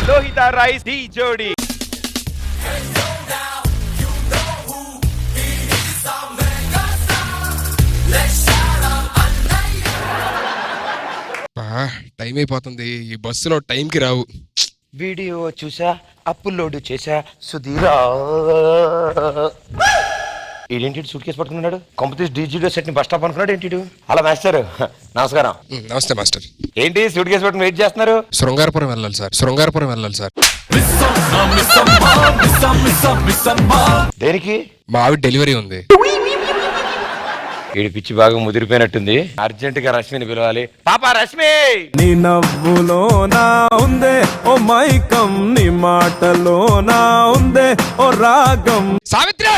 Lohitha rice D జోడి. Time అయిపోతుంది, ఈ బస్సులో టైంకి రావు. వీడియో చూసా, అప్లోడ్ చేసా సుధీరా. ఏంటి సూట్ కేసు పట్టుకున్నాడు? కంపెనీ డిజిటల్ సెట్ ని బస్ స్టాప్ అనుకున్నాడు ఏంటి? అలా మాస్టర్ నమస్కారం. నమస్తే మాస్టర్. ఏంటి సూట్ కేసు పట్టుకుని వెయిట్ చేస్తున్నారు? శృంగారపురం వెళ్ళాలి సార్, శృంగారపురం వెళ్ళాలి సార్. దేనికి? మా ఆవిడ డెలివరీ ఉంది. వీడి పిచ్చి బాగా ముదిరిపోయినట్టుంది. అర్జెంట్ గా రశ్మిని పిలవాలి. పాపా రశ్మి! నీ నవ్వులో నా ఉందే ఓ మైకం, నీ మాటలో నా ఉందే ఓ రాగం. సావిత్రి,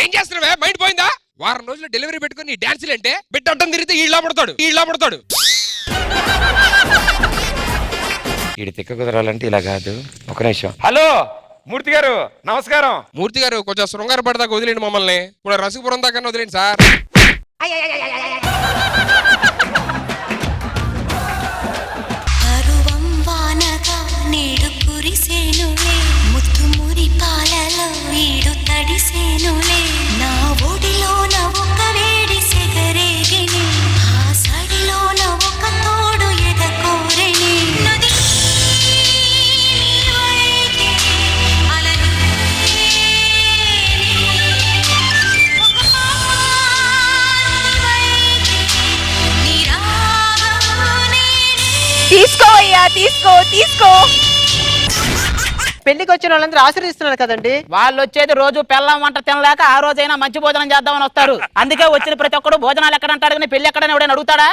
ఏం చేస్తున్నావే? మైండ్ పోయిందా? వారం రోజులు డెలివరీ పెట్టుకుని డాన్సులు అంటే బిడ్డ అడ్డం తిరిగితే ఈళ్ళ పడతాడు. వీడి తిక్క కుదరాలంటే ఇలా కాదు. ఒక నిమిషం. హలో మూర్తి గారు, నమస్కారం. మూర్తి గారు, కొంచెం శృంగారపడ దాకా వదిలేండి మమ్మల్ని. ఇప్పుడు రసికపురం దాకా వదిలేండి సార్. నేడు కురిసేనులే, ముత్తు మురి పాలలో ఈడు తడిసేనులే, నా ఒడిలోన ఒక వేడి సెగరేగిని, ఆ సడిలోన ఒక తోడు ఎదకోరెని, నది తీసుకో అయ్యా, తీసుకో. పెళ్లికి వచ్చిన వాళ్ళందరూ ఆశీర్దిస్తున్నారు కదండి. వాళ్ళు వచ్చేది రోజు పెళ్ళం వంట తినలేక ఆ రోజైనా మంచి భోజనం చేద్దామని వస్తారు. అందుకే వచ్చిన ప్రతి ఒక్కడు భోజనాలు ఎక్కడ అంటాడు కానీ పెళ్లి ఎక్కడని ఎవడైనా అడుగుతాడా?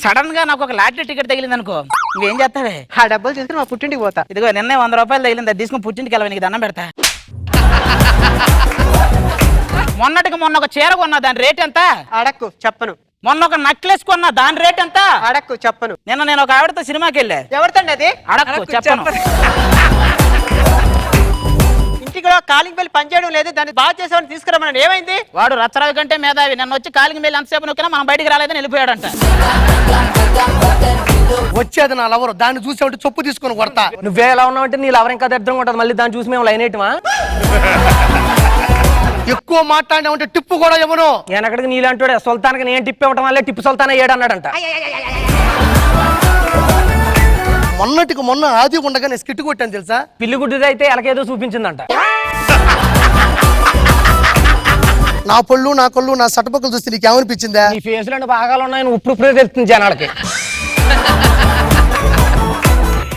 సడన్ గా నాకు ఒక లాటరీ టికెట్ తగిలింది అనుకో, నువ్వేం చేస్తావే? ఆ డబ్బులు తీసుకుని మా పుట్టింటికి పోతా. ఇదిగో నిన్నే 100 రూపాయలు తగిలింది, అది తీసుకుని పుట్టింటికి వెళ్ళవా, నీకు దండం పెడతా. మొన్నటికి మొన్న ఒక చీర కొన్నా, దాని రేట్ ఎంత? అడక్కు చెప్పను. మొన్న ఒక నెక్లెస్ కొన్నా, దాని రేట్ ఎంత? అడక్కు చెప్పను. నిన్న నేను ఒక ఆవిడతో సినిమాకి వెళ్ళా. ఎవరితండి అది? అడక్కు చెప్పను. ఇంటికి కాలింగ్ బెల్ పనిచేయడం లేదు, దాన్ని బాగా చేసేవాడిని తీసుకురామని. ఏమైంది? వాడు రచ్చరావి కంటే మేధావి. నన్ను వచ్చి కాలింగ్ బెల్ ఎంతసేపు నొక్కినా మనం బయటికి రాలేదని వెళ్ళిపోయాడంట. వచ్చేది నా లవరు, దాన్ని చూసే ఉంటే చొప్పు తీసుకొని కొడతా. నువ్వే ఎలా ఉన్నావు అంటే నీ లవర్ ఇంకా దరిద్రంగా ఉంటుంది. మళ్ళీ దాన్ని చూసి మేము లైన్ వేయటమా? ఎక్కువ మాట్లాడినా టిప్పు కూడా ఇవ్వను. నేను అక్కడికి నీలాంటి సుల్తానికి నేను టిప్ ఇవ్వటం వల్లే టిప్పు సుల్తాన్ అయ్యాడు అన్నాడంట. మొన్నటికి మొన్న ఆది ఉండగా నేను స్కిట్ కొట్టాను తెలుసా? పిల్లి గుడ్డిది అయితే ఎలకేదో చూపించిందంట. నా పళ్ళు నా కళ్ళు నా సటపక్కలు చూస్తే నీకేమనిపించిందా? నీ ఫేస్ లో భాగాలు ఉన్నాయని ఉప్పుడే తెలుస్తుంది జనాలకి.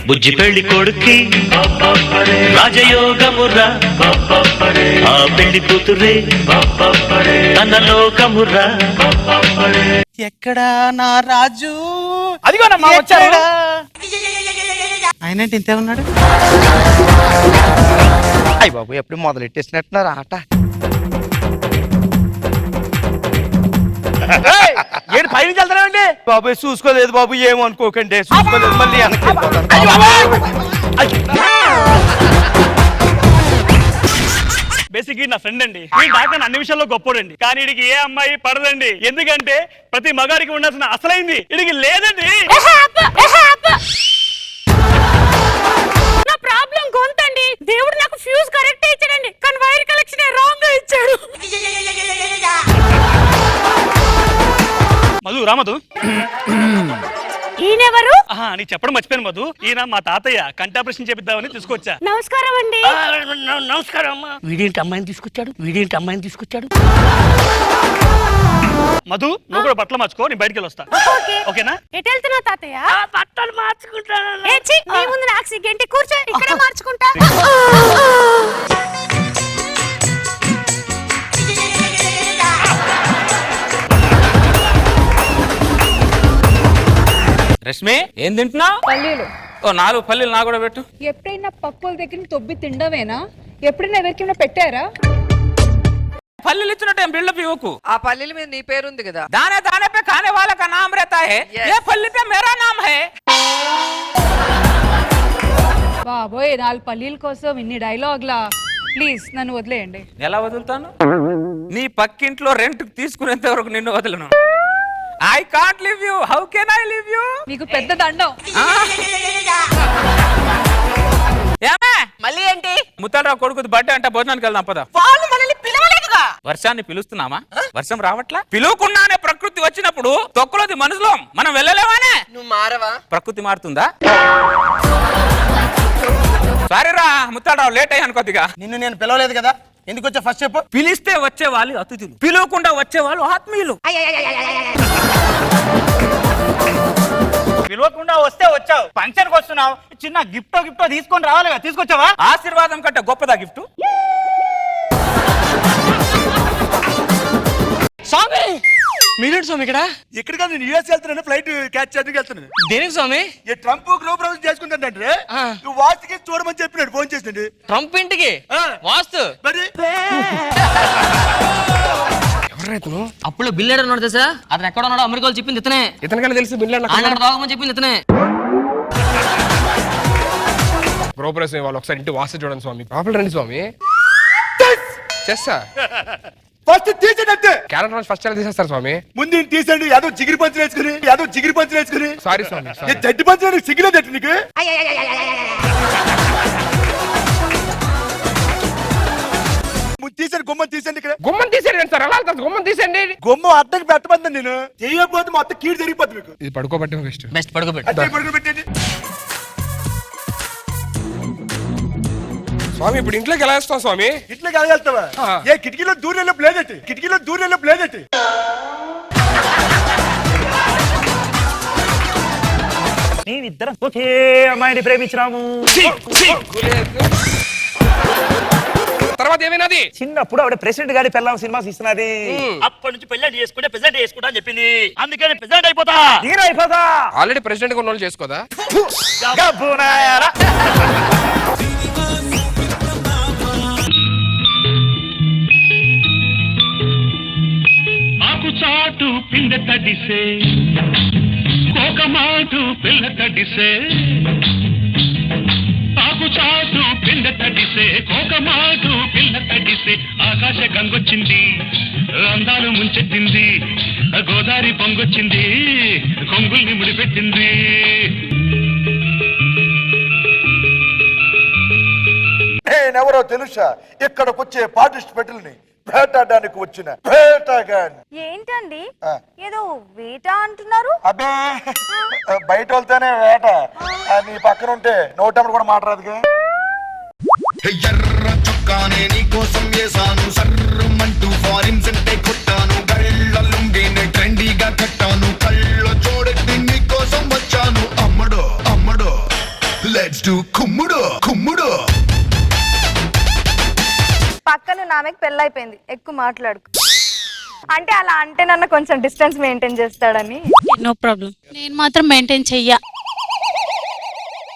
బుజ్జి పెళ్లి కొడుక్కి రాజయోగముర్రా, ఆ పెళ్లి కూతురే తన లోకముర్రా. ఎక్కడా నా రాజు? అదిగోనమ్మా వచ్చాడు. ఆయన ఇంతే ఉన్నాడు. అయ్య బాబు, ఎప్పుడు మొదలెట్టేసినట్టున్నారు ఆట. ఏంటి పైన వెళ్తానండి? బాబు చూసుకోలేదు బాబు, ఏమనుకోకండి. చూసుకోలేదు, మళ్ళీ వెనక్కి వెళ్ళిపోతాను. బేసిక్ నా ఫ్రెండ్ అండి. ఈ డాక్టర్ అన్ని విషయాల్లో గొప్పోడండి, కానీ వీడికి ఏ అమ్మాయి పడదండి. ఎందుకంటే ప్రతి మగాడికి ఉండాల్సిన అసలైంది వీడికి లేదండి. నా ప్రాబ్లం గొంతండి. దేవుడు నాకు ఫ్యూజ్ కరెక్ట్ ఇచ్చాడండి, కానీ వైర్ కలెక్షన్ రాంగ్ గా ఇచ్చాడు. మధు రామధు, ఈయనెవరు? నీకు చెప్పడం మర్చిపోయాను మధు. ఈయన మా తాతయ్య కంటి ఆపరేషన్ చేపిద్దామని తీసుకొచ్చా. నమస్కారం అండి. నమస్కారం అమ్మా. వీడేంటి అమ్మాయిని తీసుకొచ్చాడు? మధు, నువ్వు కూడా బట్టలు మార్చుకో, నేను బయటికి వస్తా. ఓకేనా? ఎటు వెళ్తున్నావు తాతయ్య? బట్టలు మార్చుకుంటాను. నీ ముందు నాకు సిగ్గేంటి? కూర్చో, ఇక్కడే మార్చుకుంటా. రశ్మి, ఏం తింటున్నావు? పల్లీలు. ఓ 4 పల్లీలు నా కూడా పెట్టు. ఎప్పుడైనా పప్పుల దగ్గర తొబ్బి తిండవేనా? ఎప్పుడైనా ఎవరికైనా పెట్టారా? పల్లీలు ఇచ్చినట్టు బిల్డప్ ఇవ్వకు. ఆ పల్లీల మీద నీ పేరుంది కదా. दाने दाने पे खाने वाला का नाम रहता है. ये पल्ली पे मेरा नाम है. బాబోయ్, 4 పల్లీల కోసం ఇన్ని డైలాగ్లా? ప్లీజ్ నన్ను వదిలేయండి. ఎలా వదులుతాను? నీ పక్కింట్లో రెంట్ తీసుకునేంత వరకు నిన్ను వదలను. I can't live you, how can I live you? మీకు పెద్ద దండం. మళ్ళీ ఏంటి? ముత్తాలరావు కొడుకు బర్త్డే అంటే భోజనానికి వెళ్దాం పద. వాళ్ళు మనల్ని పిలవలేదుగా. వర్షాన్ని పిలుస్తున్నామా? వర్షం రావట్లా? పిలువకుండానే ప్రకృతి వచ్చినప్పుడు తొక్కలోది మనుషులో మనం వెళ్ళలేవానే? నువ్వు మారవా? ప్రకృతి మారుతుందా? సారీరా ముత్తాలరావు, లేట్ అయ్యాను కొద్దిగా. నిన్ను నేను పిలవలేదు కదా, ఎందుకు వచ్చా ఫస్ట్ చెప్పు. పిలిస్తే వచ్చే వాళ్ళు అతిథులు, పిలవకుండా వచ్చే వాళ్ళు ఆత్మీయులు. పిలవకుండా వస్తే వచ్చావు, ఫంక్షన్ కి వస్తున్నావు, చిన్న గిఫ్ట్ తీసుకొని రావాలిగా, తీసుకొచ్చావా? ఆశీర్వాదం కంటే గొప్పదా గిఫ్ట్? స్వామి మీరేంటి స్వామి ఇక్కడ? ఇక్కడ నేను యూఎస్ వెళ్తున్నాను, ఫ్లైట్ క్యాచ్ చేయడానికి వెళ్తున్నాను. దేనికి స్వామి? ఈ ట్రంప్ గ్లోబ్ ప్రపంచం చేసుకుంటానంటే నువ్వు వాస్తుకి చూడమని చెప్పినాడు, ఫోన్ చేసిండు. ట్రంప్ ఇంటికి వాస్తు మరి అప్పుడు బిల్లేడు ఉన్నాడు తెలుసా? అతను ఎక్కడ ఉన్నాడో అమెరికాలో చెప్పింది ఇతనే. ఇతనికన్నా తెలుసు బిల్లు ఆయన తాగమని చెప్పింది ఇతనే. ప్రోగ్రెస్ వాళ్ళు ఒకసారి ఇంటి వాస్తు చూడండి స్వామి. లోపల రండి స్వామి. చేస్తా. ఫస్ట్ తీసేటట్టే క్యాలెండర్ ఫస్ట్ ఎలా తీసేస్తారు స్వామి? ముందు తీసండి, ఏదో జిగిరి పంచులు వేసుకుని సారీ స్వామి. జడ్డి పంచులు సిగ్గులేదు నీకు. తీసండి, గుమ్మం తీసండి. ఇక్కడ గుమ్మం తీసేయండి సార్. ఎలా వెళ్తారు? గుమ్మం తీసేయండి. గుమ్మం అద్దకి పెట్టమంది నేను. చేయకపోతే మొత్తం కీడు జరిగిపోతుంది మీకు. ఇది పడుకోబట్టి బెస్ట్. బెస్ట్ పడుకోబెట్టు. అద్దెకి పడుకోబెట్టండి. స్వామి ఇప్పుడు ఇంట్లోకి ఎలా వేస్తాం స్వామి? ఇట్లా వెళ్తావా? ఏ కిటికీలో దూరంలో ప్లేదట్టి. మేమిద్దరం ఒకే అమ్మాయిని ప్రేమించినాము. తర్వాత ఏమైనాది? చిన్నప్పుడు ఆవిడ ప్రెసిడెంట్ గారి పెళ్ళాం సినిమా ఇస్తున్నది. అప్పటి నుంచి పెళ్లి చేసుకుంటే ప్రెసిడెంట్ చేసుకుంటా అని చెప్పింది. అందుకని ప్రెసిడెంట్ అయిపోతా. ఆల్రెడీ ప్రెసిడెంట్ ఉన్న వాళ్ళు చేసుకోదా? ఆకు చాటు పిండ తడిసే కోకమాటు పిల్ల తడిసే ఆకు చాటు పిండ తడిసే కోకమాటు పిల్ల తడిసే ఆకాశ గంగొచ్చింది, అందాలు ముంచెత్తింది, గోదావరి పొంగొచ్చింది, కొంగుల్ని ముడిపెట్టింది. నేనెవరో తెలుసా? ఇక్కడికి వచ్చే పార్టిసిపెంట్లని వేటాడడానికి వచ్చిన వేటగాన్. ఏంటండి ఏదో వేట అంటున్నారు? అబ్బే బయట వెళ్తేనే వేట, నీ పక్కన ఉంటే నోటప్పుడు కూడా మాట్లాడదుగా. ఎర్ర చొక్కానే నీ కోసం వేసాను, సర్రమంటూ ఫారిన్స్ అంటే కొట్టాను, గళ్ళ లుంగిని ట్రెండీగా కట్టాను, కళ్ళ చూడకి నీ కోసం వచ్చాను. అమ్మడో లెట్స్ డు కుమ్ముడు. పక్కన నామెకి పెళ్ళైపోయింది, ఎక్కువ మాట్లాడుకు. అంటే అలా అంటే నన్ను కొంచెం డిస్టెన్స్ మెయింటైన్ చేస్తాడని. నో ప్రాబ్లం, నేను మాత్రం మెయింటైన్ చెయ్యా.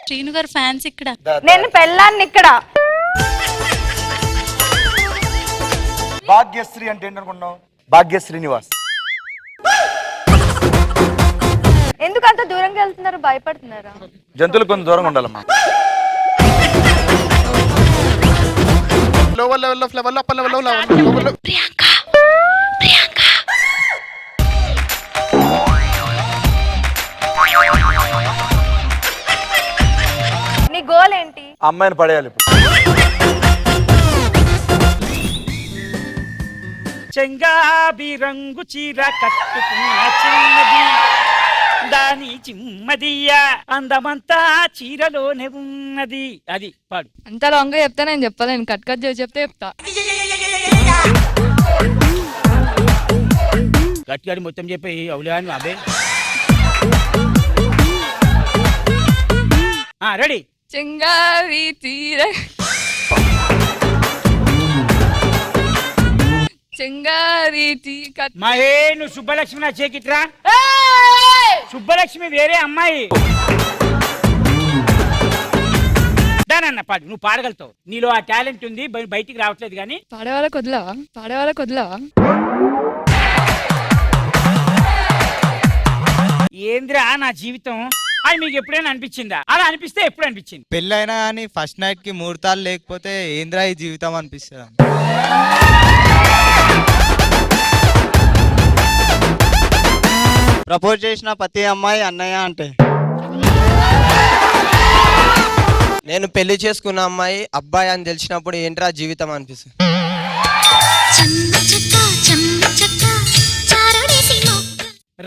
శ్రీను గారు ఫ్యాన్స్ ఇక్కడ. నేను పెళ్ళాన్ని ఇక్కడ. భాగ్యశ్రీ అంటే ఏంటనుకున్నావు? భాగ్య శ్రీనివాస్. ఎందుకంత దూరంగా వెళ్తున్నారు? భయపడుతున్నారా? జంతువులు కొంచెం దూరంగా ఉండాలమ్మా. Lower level of level upper level లో ప్రియాంక నీ గోల్ ఏంటి? అమ్మాయిని పడేయాలి ఇప్పుడు. చెంగాబి రంగు చీర కట్టుకున్న చిన్నది, దాని చిమ్మదియ్య అందమంతా చీరలోనే ఉన్నది. అది పాడు. అంత లాంగ్ గా చెప్తా నేను చెప్పలేను, కట్ కట్ చేసి చెప్తే చెప్తా. గట్టిగాడి మొత్తం చెప్పి అవులే అని అబే. రెడీ. చెంగావి తీర చెంగారి మహే నువ్వు సుబ్బలక్ష్మి నా చేకిట్రా. సుబ్బలక్ష్మి వేరే అమ్మాయి. దానన్న పాడు, నువ్వు పాడగలుగుతావు, నీలో ఆ టాలెంట్ ఉంది, బయటికి రావట్లేదు. కానీ పాడేవాళ్ళకి వదిలావా? ఏంద్రా నా జీవితం అని మీకు ఎప్పుడైనా అనిపించిందా? అలా అనిపిస్తే ఎప్పుడు అనిపించింది? పెళ్ళైనా కానీ ఫస్ట్ నైట్ కి ముహూర్తాలు లేకపోతే ఏంద్రా ఈ జీవితం అనిపిస్తుంది. ప్రపోజ్ చేసిన ప్రతి అమ్మాయి అన్నయ్య అంటే. నేను పెళ్లి చేసుకున్న అమ్మాయి అబ్బాయి అని తెలిసినప్పుడు ఏంట్రా జీవితం అనిపిస్తుంది.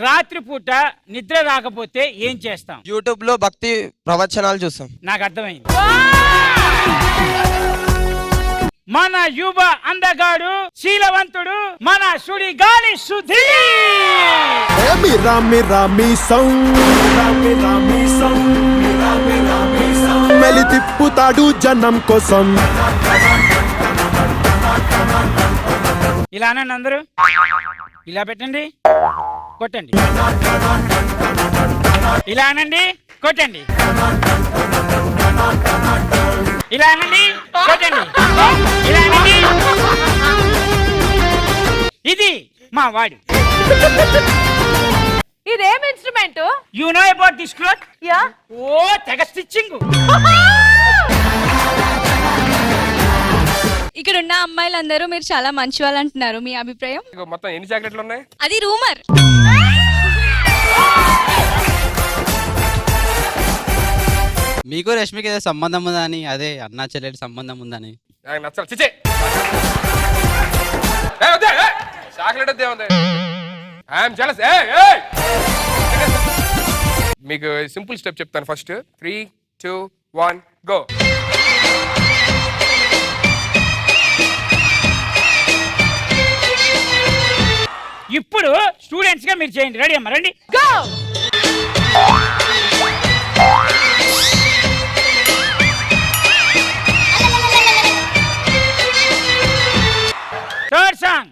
రాత్రిపూట నిద్ర రాకపోతే ఏం చేస్తాం? యూట్యూబ్ లో భక్తి ప్రవచనాలు చూస్తాం. నాకు అర్థమైంది. మన యువ అందగాడు శీలవంతుడు మన సుడి గాలి సుధీర్. మెలి తిప్పుతాడు జనం కోసం. ఇలా అనండి అందరూ, ఇలా పెట్టండి, కొట్టండి. ఇలా అనండి, కొట్టండి. ఇలా అనండి, కొట్టండి. ఇలా అనండి. ఇది మా వాడు. ఇదేం instrument? You know about this cloth? Yeah. ఓ తెగ స్టిచ్చింగ్. ఇక్కడ ఉన్న అమ్మాయిలందరూ మీరు చాలా మంచి వాళ్ళు అంటున్నారు, మీ అభిప్రాయం? మొత్తం ఎన్ని చాక్లెట్లు ఉన్నాయి? అది రూమర్. మీకు రష్మికి ఏదో సంబంధం ఉందని, అదే అన్నా చెల్లెలి సంబంధం ఉందని. నాకు నచ్చలు. చిచ్చే చాక్లెట్ వద్దే ఉంది. I'm jealous. మీకు సింపుల్ స్టెప్ చెప్తాను. First 3, 2, 1 go. ఇప్పుడు స్టూడెంట్స్ గా మీరు చేయండి. రెడీ అమ్మా, రండి. గో. Third song.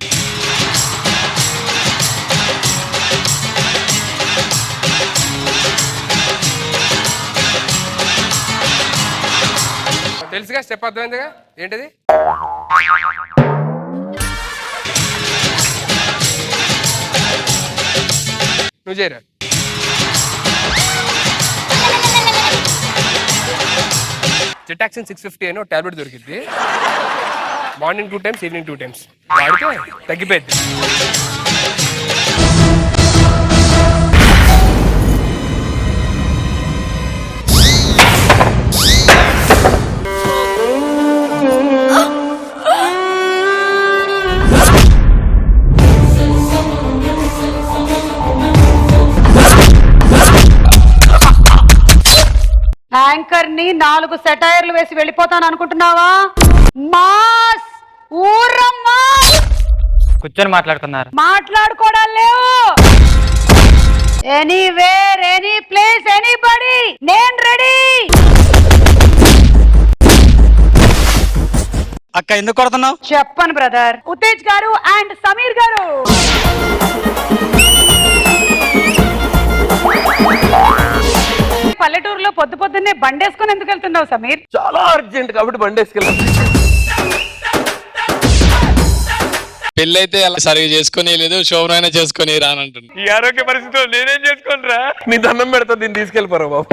తెలుసుగా స్టెప్ అర్థమైందిగా ఏంటిది? నువ్వు చేయరా. జెటాక్సిన్ 650 అని టాబ్లెట్ దొరికింది. మార్నింగ్ 2 times, ఈవినింగ్ 2 times వాడితే తగ్గిపోయింది. యాంకర్ ని 4 సెటైర్లు వేసి వెళ్ళిపోతాను అనుకుంటున్నావా? మాస్ ఊరమ్మా. కూర్చొని మాట్లాడుకున్నారు. మాట్లాడుకోవడాలు లేవు. ఎనీవేర్, ఎనీ ప్లేస్, ఎనీబడి, నేను రెడీ. అక్క ఎందుకు కొడుతున్నావు? చెప్పను బ్రదర్. ఉత్తేజ్ గారు అండ్ సమీర్ గారు. పల్లెటూరులో పొద్దున్నే బండేసుకుని ఎందుకు వెళ్తున్నావు సమీర్? చాలా అర్జెంట్ కాబట్టి బండి వేసుకెళ్ళాం. పెళ్ళైతే అలా సరిగా చేసుకుని లేదు, శోభనైనా చేసుకుని రానంటుంది. ఈ ఆరోగ్య పరిస్థితిలో నేనేం చేసుకోనరా? నీ దండం పెడతా, దీన్ని తీసుకెళ్ళిపోరా బాబు.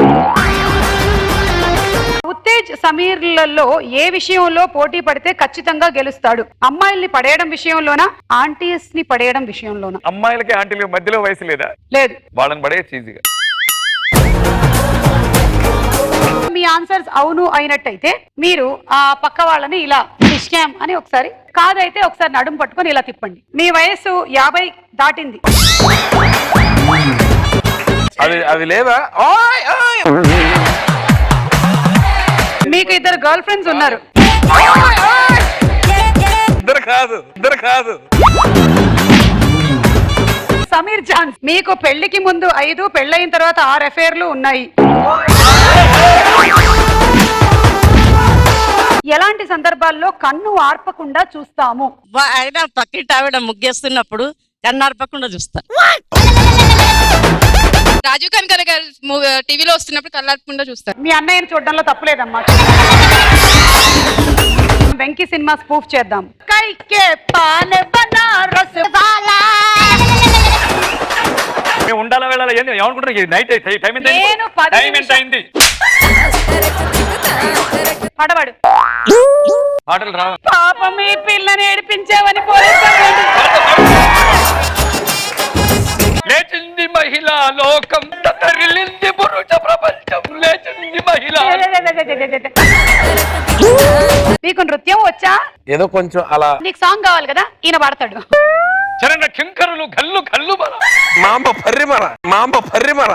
ఉత్తేజ్ సమీర్లలో ఏ విషయంలో పోటీ పడితే ఖచ్చితంగా గెలుస్తాడు? అమ్మాయిల్ని పడేయడం విషయంలోనా, ఆంటీస్ ని పడేయడం విషయంలోనా? అమ్మాయిలకి ఆంటీలకి మధ్యలో వయసు లేదా? లేదు. వాళ్ళని పడేయచ్చు ఈజీగా. మీ ఆన్సర్స్ అవును అయినట్టయితే మీరు ఆ పక్క వాళ్ళని ఇలా స్కామ్ అని ఒకసారి, కాదైతే ఒకసారి నడుము పట్టుకొని ఇలా తిప్పండి. మీ వయస్సు 50 దాటింది. అది లేదా? మీకు 2 గర్ల్ ఫ్రెండ్స్ ఉన్నారు. ఇద్దరు కాదు. సమీర్ ఛాన్స్. మీకు పెళ్లికి ముందు 5, పెళ్ళైన తర్వాత 6 అఫైర్లు ఉన్నాయి. ఎలాంటి సందర్భాల్లో కన్ను ఆర్పకుండా చూస్తాము? ఆయన పక్కింటి ఆవిడ ముగ్గేస్తున్నప్పుడు కన్ను ఆర్పకుండా చూస్తా. రాజీవ్ కనకర్ గారు టీవీలో వస్తున్నప్పుడు కళ్ళార్పకుండా చూస్తారు. మీ అన్నయ్యని చూడడంలో తప్పులేదమ్మా. వెంకీ సినిమా స్పూఫ్ చేద్దాం. కైకే పానే బనారస్ వాలా. ఉండాలా వెళ్ళాలి ఏమనుకుంటున్నా? నైట్ టైం ఎంత అయింది? పడవాడు ఆటలు రా. పాపం ఈ పిల్లని ఏడిపించావని పోలీసు లేచింది లేచింది మహిళా లోకం, తరిలింది పురుష ప్రపంచం, లేచింది మహిళా. మీకు నృత్యం వచ్చా? ఏదో కొంచెం అలా. నీకు సాంగ్ కావాలి కదా, ఈయన పాడతాడు. చరణ కింకరులు గల్లు గల్లు మర, మాంబ పర్రిమర, మాంబ పర్రిమర.